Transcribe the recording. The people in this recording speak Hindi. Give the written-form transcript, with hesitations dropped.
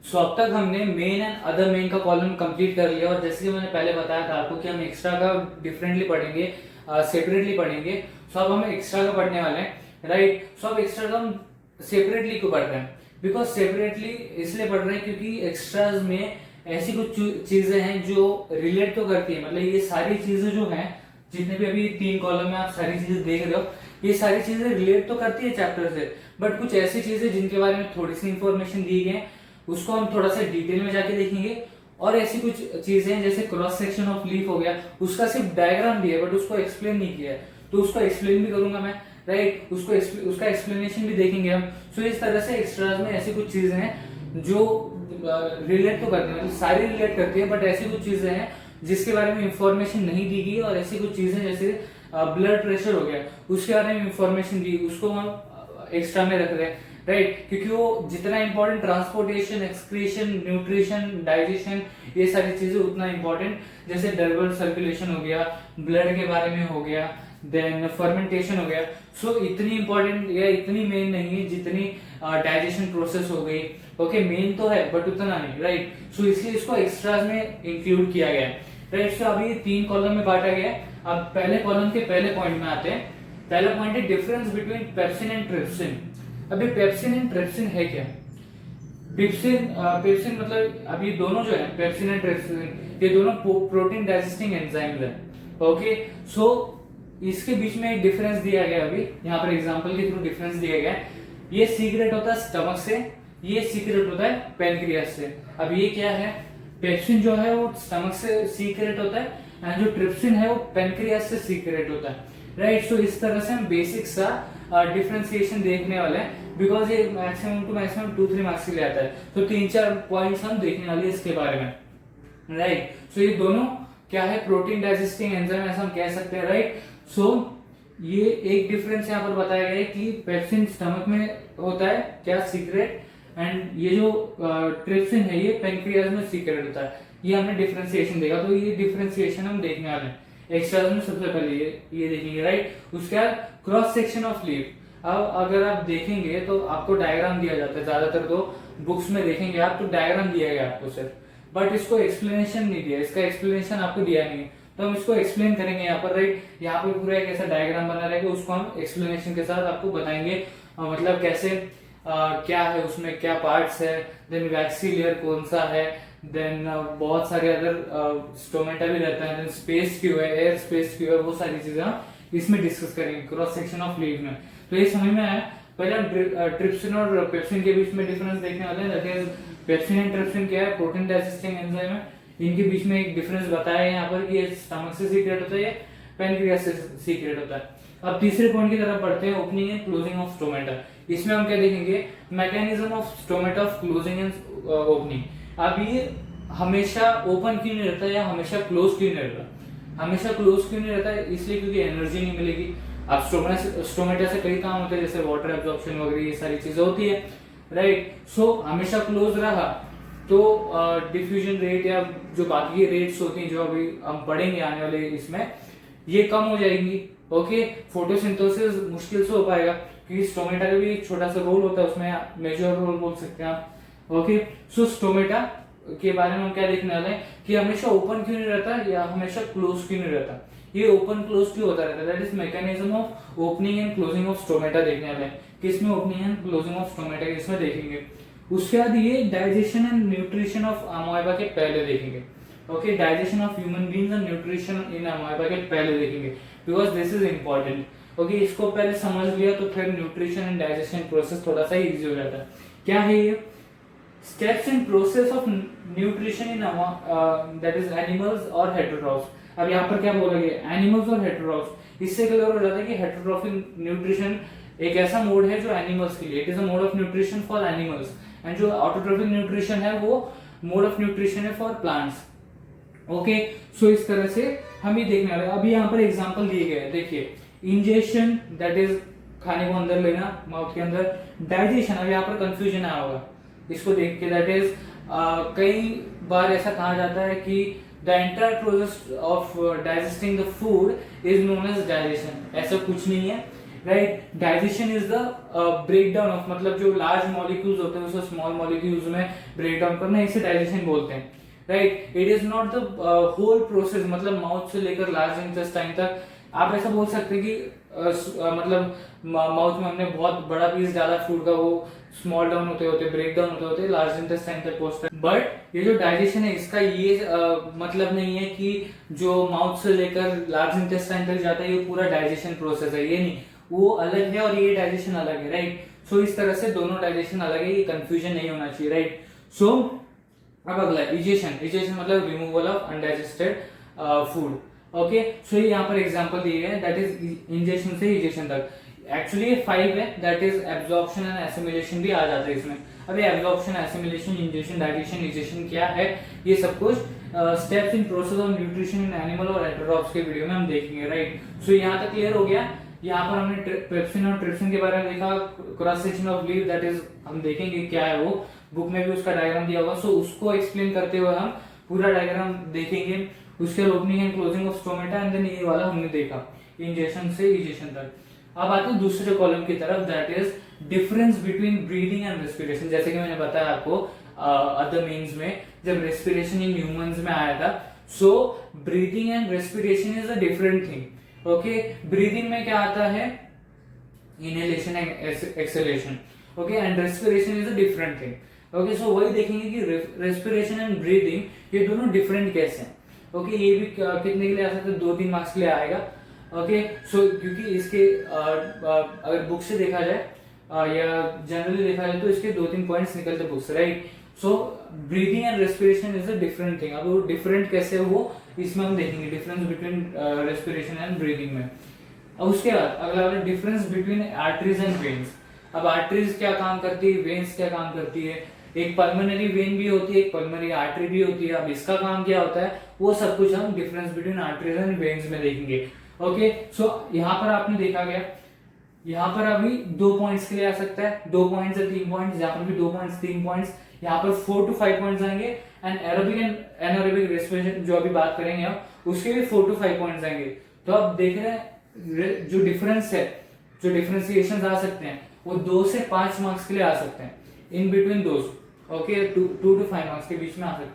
सो अब तक हमने मेन एंड अदर मेन का कॉलम कंप्लीट कर लिया, और जैसे कि मैंने पहले बताया था आपको कि हम एक्स्ट्रा का डिफरेंटली पढ़ेंगे, सेपरेटली पढ़ेंगे। सो अब हम एक्स्ट्रा का पढ़ने वाले हैं, राइट। सो अब एक्स्ट्रा का हम सेपरेटली क्यों पढ़ रहे हैं? बिकॉज सेपरेटली इसलिए पढ़ रहे हैं क्योंकि एक्स्ट्राज में ऐसी कुछ चीजें हैं जो रिलेट तो करती है, मतलब ये सारी चीजें जो हैं, जितने भी अभी 3 कॉलम में आप सारी चीजें देख रहे हो, ये सारी चीजें रिलेट तो करती है चैप्टर से, बट कुछ ऐसी चीजें जिनके बारे में थोड़ी सी इंफॉर्मेशन दी गई है उसको हम थोड़ा सा डिटेल में जाके देखेंगे। और ऐसी कुछ चीजें हैं जैसे क्रॉस सेक्शन ऑफ लीफ हो गया, उसका सिर्फ डायग्राम दिया है बट उसको एक्सप्लेन नहीं किया है, तो उसको एक्सप्लेन भी करूंगा मैं, राइट। उसका एक्सप्लेनेशन भी देखेंगे हम। सो इस तरह से एक्स्ट्राज में ऐसी कुछ चीजें हैं जो रिलेट तो करती है, मतलब सारी रिलेट करती है, बट ऐसी कुछ चीजें हैं जिसके बारे में इंफॉर्मेशन नहीं दी गई, और ऐसी कुछ चीजें जैसे ब्लड प्रेशर हो गया उसके बारे में इंफॉर्मेशन दी, उसको हम एक्स्ट्रा में रख रहे हैं, राइट। क्योंकि वो जितना important transportation, excretion, nutrition, digestion, ये सारी चीजें उतना इंपॉर्टेंट जैसे डर्बल सर्कुलेशन हो गया, ब्लड के बारे में हो गया, देन फर्मेंटेशन हो गया। सो इतनी इंपॉर्टेंट या इतनी मेन नहीं है जितनी डाइजेशन प्रोसेस हो गई। ओके, मेन तो है बट उतना नहीं, राइट। सो इसलिए इसको एक्स्ट्राज में इंक्लूड किया गया है, राइट। सो अभी 3 कॉलम में बांटा गया है। अब पहले कॉलम के पहले पॉइंट में आते हैं। पहला पॉइंट है difference between pepsin and trypsin. अभी पेप्सिन एंड ट्रिप्सिन है क्या? पेप्सिन मतलब अभी दोनों जो है पेप्सिन एंड ट्रिप्सिन, ये दोनों प्रोटीन डाइजेस्टिंग एंजाइम्स है। ओके, सो इसके बीच में एक डिफरेंस दिया गया, अभी यहाँ पर एग्जांपल के थ्रू डिफरेंस दिया गया है। ये सीक्रेट होता है स्टमक से, ये सीक्रेट होता है पेनक्रियास से। अब ये क्या है? पेप्सिन जो है वो स्टमक से सीक्रेट होता है, एंड जो ट्रिप्सिन है वो पेनक्रियास से सीक्रेट होता है, राइट। सो इस तरह से हम बेसिक सा डिफरेंशिएशन देखने वाले हैं, बिकॉज ये मैक्सिमम टू मैक्सिमम 2-3 मार्क्स के लिए आता है। तो 3-4 पॉइंट्स हम देखने वाले हैं इसके बारे में, राइट। सो ये दोनों क्या है? प्रोटीन डाइजेस्टिंग एंजाइम ऐसा हम कह सकते हैं, राइट। सो ये एक डिफरेंस यहाँ पर बताया गया है कि पेप्सिन स्टमक में होता है क्या? सीक्रेट, एंड ये जो ट्रिप्सिन है ये पेनक्रियास में सीक्रेट होता है। ये हमने डिफरेंशिएशन देखा, तो ये डिफरेंशिएशन हम देखने वाले हैं एक्स्ट्राज में। सबसे पहले ये देखेंगे, राइट। उसके बाद क्रॉस सेक्शन ऑफ लीफ। अब अगर आप देखेंगे तो आपको डायग्राम दिया जाता है, ज्यादातर तो बुक्स में देखेंगे आप तो डायग्राम दिया गया आपको सिर्फ, बट इसको एक्सप्लेनेशन नहीं दिया, इसका एक्सप्लेनेशन आपको दिया नहीं है, तो हम इसको एक्सप्लेन करेंगे यहाँ पर, राइट। यहाँ पर पूरा एक ऐसा डायग्राम बना रहेगा, उसको हम एक्सप्लेनेशन के साथ आपको बताएंगे, मतलब कैसे क्या है उसमें, क्या पार्ट्स है, देन वैक्सी लेयर कौन सा है, देन बहुत सारे अदर स्टोमेटा भी रहता है, देन स्पेस क्यों है, एयर स्पेस क्यों है, वो सारी चीजें हम इसमें डिस्कस करेंगे क्रॉस सेक्शन ऑफ लीफ में। तो ये समझ में आया। पहले हम ट्रिप्सिन और पेप्सिन के बीच में डिफरेंस देखने वाले हैं, that is pepsin and trypsin क्या है? प्रोटीन डाइजेस्टिंग एंजाइम है। इनके बीच में एक डिफरेंस बताया है यहाँ पर कि ये स्टमक से सीक्रेट होता है, पेनक्रियास से सीक्रेट होता है। अब तीसरे पॉइंट की तरफ बढ़ते हैं, opening and closing of stomata. इसमें हम क्या देखेंगे? Mechanism of stomata of closing and opening. अब ये हमेशा ओपन क्यों नहीं रहता या हमेशा क्लोज क्यों नहीं रहता? हमेशा क्लोज क्यों नहीं रहता है? इसलिए क्योंकि एनर्जी नहीं मिलेगी। अब स्टोमेटा से कई काम होते हैं जैसे वाटर एब्जॉर्प्शन वगैरह, ये सारी चीजें होती है, राइट। सो हमेशा क्लोज रहा तो डिफ्यूजन रेट या जो बाकी रेट्स होती हैं जो अभी हम पढ़ेंगे आने वाले इसमें, ये कम हो जाएंगी। ओके, फोटोसिंथेसिस मुश्किल से हो पाएगा क्योंकि स्टोमेटा का भी एक छोटा सा रोल होता है, उसमें मेजर रोल बोल सकते हैं आप। ओके, सो स्टोमेटा के बारे में हम क्या देखने वाले हैं कि हमेशा ओपन क्यों नहीं रहता या हमेशा क्लोज क्यों नहीं रहता, ये ओपन क्लोज क्यों होता रहता है, that is mechanism of opening and closing of stomata देखने वाले हैं। किसमें opening and closing of stomata इसमें देखेंगे। उसके बाद ये digestion and nutrition of amoeba के पहले देखेंगे। Okay, digestion of human beings and nutrition in amoeba के पहले देखेंगे, because this is important. Okay, इसको पहले समझ लिया तो फिर न्यूट्रिशन एंड डाइजेशन प्रोसेस थोड़ा सा इजी हो जाता है। क्या है ये? Steps in process of nutrition in that is animals और हेटेरोट्रॉफ्स। अब यहाँ पर क्या बोला गया? एनिमल्स और हेटेरोट्रॉफ्स। इससे क्लियर हो जाता है कि हेटेरोट्रॉफिक न्यूट्रिशन एक ऐसा मोड है जो एनिमल्स के लिए, it is a mode of nutrition for animals, and जो ऑटोट्रॉफिक न्यूट्रिशन है वो मोड ऑफ न्यूट्रिशन है फॉर प्लांट्स। ओके, सो इस तरह से हम ये देखने वाले हैं। अभी यहाँ पर एग्जांपल दिए गए हैं, देखिए। इंजेक्शन दैट इज खाने को अंदर लेना माउथ के अंदर, डाइजेशन अब यहाँ पर कंफ्यूजन आया होगा इसको देख के, दैट इज कई बार ऐसा कहा जाता है कि the entire process of digesting the food is known as digestion. ऐसा कुछ नहीं है, right. Digestion is the break down of, मतलब जो लार्ज मॉलिक्यूल्स होते हैं उसको स्मॉल मॉलिक्यूल्स में ब्रेक डाउन करना, इसे डाइजेशन बोलते हैं, right. It is not the whole process, मतलब माउथ से लेकर लार्ज इंटेस्टाइन तक। आप ऐसा बोल सकते हैं कि मतलब माउथ में हमने बहुत बड़ा पीस डाला फूड का, वो स्मॉल डाउन होते होते ब्रेक डाउन होते होते लार्ज इंटेस्टाइन तक पहुंचता है। बट ये जो डाइजेशन है इसका ये मतलब नहीं है कि जो माउथ से लेकर लार्ज इंटेस्टाइन तक जाता है ये पूरा डाइजेशन प्रोसेस है, ये नहीं, वो अलग है और ये डाइजेशन अलग है, राइट। सो इस तरह से दोनों डाइजेशन अलग है, ये कंफ्यूजन नहीं होना चाहिए, राइट। सो अब अगला इजेशन। इजेशन मतलब removal of undigested food. Okay, so ये यहाँ पर एग्जांपल दिए गए, दैट इज इंजेशन से इजेशन तक। एक्चुअली ये 5 है, that is absorption and assimilation भी आ जाता है इसमें। अभी absorption, assimilation, ingestion, digestion, egestion क्या है, ये सब कुछ steps in process of nutrition in animal और एंटेरोप्स के वीडियो में हम देखेंगे, राइट। सो यहाँ तक क्लियर हो गया। यहाँ पर हमने पेप्सिन और ट्रिप्सिन के बारे में देखा, cross section of leaf, that is हम देखेंगे क्या है वो, बुक में भी उसका डायग्राम दिया होगा। सो उसको एक्सप्लेन करते हुए हम पूरा डायग्राम देखेंगे, उसके opening and closing of stomata, and then ये वाला हमने देखा इंजेशन से इजेशन तक। अब आते हैं दूसरे कॉलम की तरफ, that is difference between breathing and respiration. जैसे कि मैंने बताया आपको अदर मीन्स में, जब रेस्पिरेशन इन ह्यूमंस में आया था, so breathing and respiration is a different thing. Okay, breathing में क्या आता है, inhalation and exhalation, okay, and respiration is a different thing. Okay, so वही देखेंगे कि रेस्पिरेशन एंड ब्रीदिंग ये दोनों डिफरेंट कैसे हैं। ओके, ये भी कितने के लिए आ सकता है, 2-3 मार्क्स के लिए आएगा। ओके, सो क्योंकि इसके अगर बुक से देखा जाए या जनरली देखा जाए तो इसके 2-3 पॉइंट्स निकलते बुक से, right. So breathing and respiration is a different thing. अब वो डिफरेंट कैसे वो इसमें हम देखेंगे, difference between respiration and breathing में। अब उसके बाद अगला difference between arteries and veins. अब आर्टरीज क्या काम करती है, वेन्स क्या काम करती है, एक पल्मोनरी वेन भी होती है, एक पल्मोनरी आर्टरी भी होती है। अब इसका काम क्या होता है, वो सब कुछ हम difference between arteries and veins में देखेंगे। ओके, सो यहाँ पर आपने देखा गया, यहाँ पर अभी 2 पॉइंट्स के लिए आ सकता है, 2 पॉइंट्स या 3 पॉइंट्स, यहाँ पर भी 2 पॉइंट्स 3 पॉइंट्स, यहाँ पर 4 to 5 पॉइंट्स आएंगे। And aerobic and anaerobic respiration जो अभी बात करेंगे हम, उसके भी 4 to 5 पॉइंट्स आएंगे। तो अब देख रहे हैं जो डिफरेंस है, जो डिफरेंशिएशन आ सकते हैं वो 2 से 5 मार्क्स के लिए आ सकते हैं, इन बिटवीन दोस्त। ओके, 2 to 5 मार्क्स के बीच में आ सकते हैं।